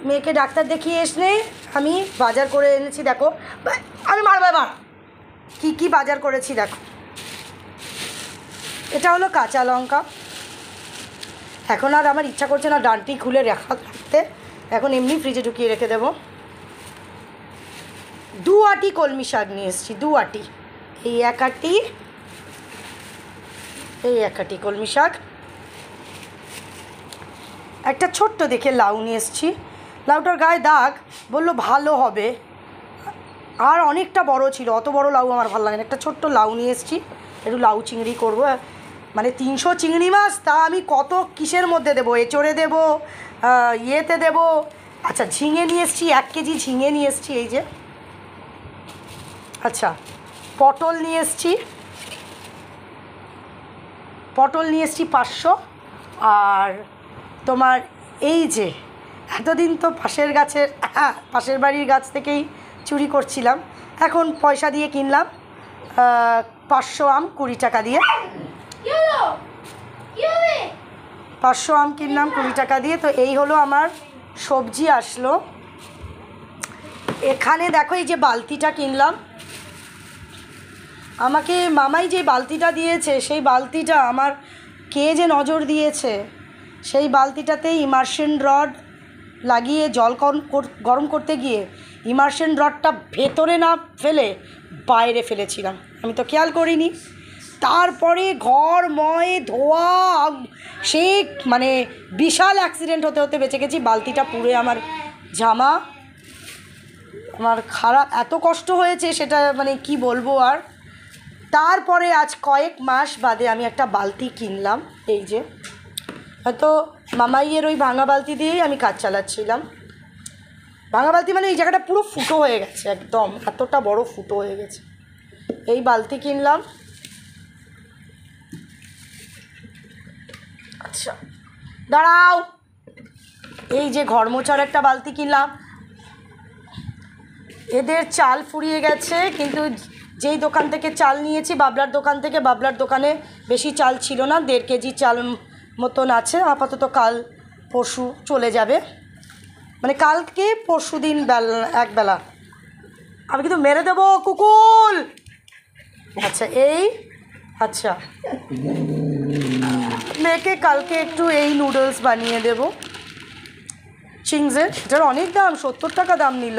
মেয়েকে ডাক্তার দেখিয়ে এসে আমি বাজার করে এনেছি। দেখো আমি মারবে মার কী কী বাজার করেছি দেখো। এটা হলো কাঁচা লঙ্কা। এখন আর আমার ইচ্ছা করছে না ডাঁটি খুলে রাখতে, এখন এমনি ফ্রিজে ঢুকিয়ে রেখে দেবো। 2 আটি কলমি শাক নিয়ে এসেছি, 2 আটি। এই 1 আটি, এই 1 আটি কলমি শাক। একটা ছোট্ট দেখে লাউ নিয়ে এসেছি। লাউটার গায়ে দাগ, বললো ভালো হবে, আর অনেকটা বড় ছিল, অত বড় লাউ আমার ভালো লাগে না। একটা ছোট্ট লাউ নিয়ে এসেছি, একটু লাউ চিংড়ি করবো। মানে 300 চিংড়ি মাছ, তা আমি কত কিসের মধ্যে দেবো, এঁচড়ে দেবো, ইয়েতে দেবো। আচ্ছা ঝিঙে নিয়ে এসেছি, 1 কেজি ঝিঙে নিয়ে এসেছি, এই যে। আচ্ছা পটল নিয়ে এসেছি, পটল নিয়ে এসেছি 500। আর তোমার এই যে এতদিন তো পাশের বাড়ির গাছ থেকেই চুরি করছিলাম, এখন পয়সা দিয়ে কিনলাম 500 আম 20 টাকা দিয়ে। 500 আম কিনলাম 20 টাকা দিয়ে। তো এই হলো আমার সবজি আসলো। এখানে দেখো এই যে বালতিটা কিনলাম, আমাকে মামাই যে বালতিটা দিয়েছে, সেই বালতিটা আমার কে যে নজর দিয়েছে, সেই বালতিটাতে ইমার্শন রড লাগিয়ে জল গরম করতে গিয়ে ইমার্শন রডটা ভেতরে না ফেলে বাইরে ফেলেছিলাম, আমি তো খেয়াল করিনি। তারপরে ঘরময় ধোয়া, সে মানে বিশাল অ্যাক্সিডেন্ট হতে হতে বেঁচে গেছি। বালতিটা পুড়ে আমার জামা, আমার খারাপ, এত কষ্ট হয়েছে সেটা মানে কি বলবো আর। তারপরে আজ কয়েক মাস বাদে আমি একটা বালতি কিনলাম, এই যে। হয়তো মামাইয়ের ওই ভাঙা বালতি দিয়েই আমি কাজ চালাচ্ছিলাম। ভাঙা বালতি মানে এই জায়গাটা পুরো ফুটো হয়ে গেছে, একদম এতটা বড় ফুটো হয়ে গেছে। এই বালতি কিনলাম। আচ্ছা দাঁড়াও, এই যে ঘর মোছার একটা বালতি কিনলাম। এদের চাল ফুরিয়ে গেছে, কিন্তু যেই দোকান থেকে চাল নিয়েছি, বাবলার দোকান থেকে, বাবলার দোকানে বেশি চাল ছিল না, 1.5 কেজি চাল মতন আছে। আপাতত কাল পরশু চলে যাবে, মানে কালকে পরশু দিন একবেলা। আমি কিন্তু মেরে দেবো কুকুল। আচ্ছা এই, আচ্ছা মেয়েকে কালকে একটু এই নুডলস বানিয়ে দেব চিংসের। এটার অনেক দাম, 70 টাকা দাম নিল।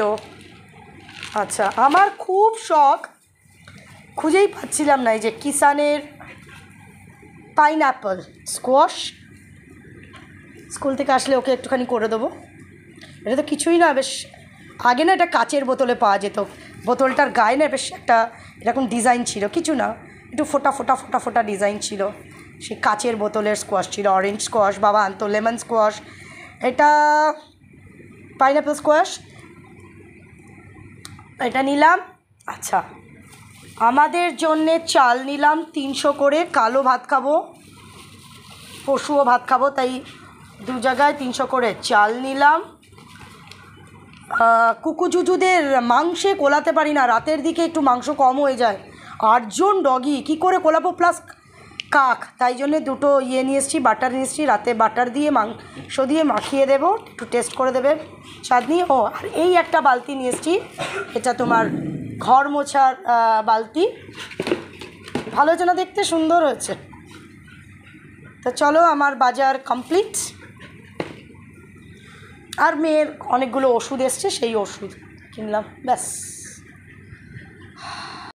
আচ্ছা আমার খুব শখ, খুঁজেই পাচ্ছিলাম না, এই যে কিষানের পাইনঅ্যাপল স্কোয়াশ। স্কুল থেকে আসলে ওকে একটুখানি করে দেবো। এটা তো কিছুই না, বেশ আগে না এটা কাচের বোতলে পাওয়া যেত, বোতলটার গায়ে না বেশ একটা এরকম ডিজাইন ছিল, কিছু না একটু ফোটা ফোটা ফোটা ফোটা ডিজাইন ছিল, সেই কাচের বোতলের স্কোয়াশ ছিল। অরেঞ্জ স্কোয়াশ বাবা আনতো, লেমন স্কোয়াশ, এটা পাইনঅ্যাপল স্কোয়াশ, এটা নিলাম। আচ্ছা আমাদের জন্যে চাল নিলাম 300 করে, কালো ভাত খাবো, পশুও ভাত খাবো, তাই 2 জায়গায় 300 করে চাল নিলাম। কুকুজুজুদের মাংসে কোলাতে পারি না, রাতের দিকে একটু মাংস কম হয়ে যায়, 8 জন ডগি কী করে কোলাবো, প্লাস কাক, তাই জন্যে 2টো ইয়ে নিয়ে এসেছি, বাটার নিয়ে এসেছি, রাতে বাটার দিয়ে মাংস দিয়ে মাখিয়ে দেবো, একটু টেস্ট করে দেবে চাঁদনি। ও আর এই একটা বালতি নিয়ে এসেছি, এটা তোমার ঘর মোছার বালতি, ভালো হয়েছে না দেখতে, সুন্দর হয়েছে। তো চলো আমার বাজার কমপ্লিট। আর মেয়ের অনেকগুলো ওষুধ এসছে, সেই ওষুধ কিনলাম, ব্যাস।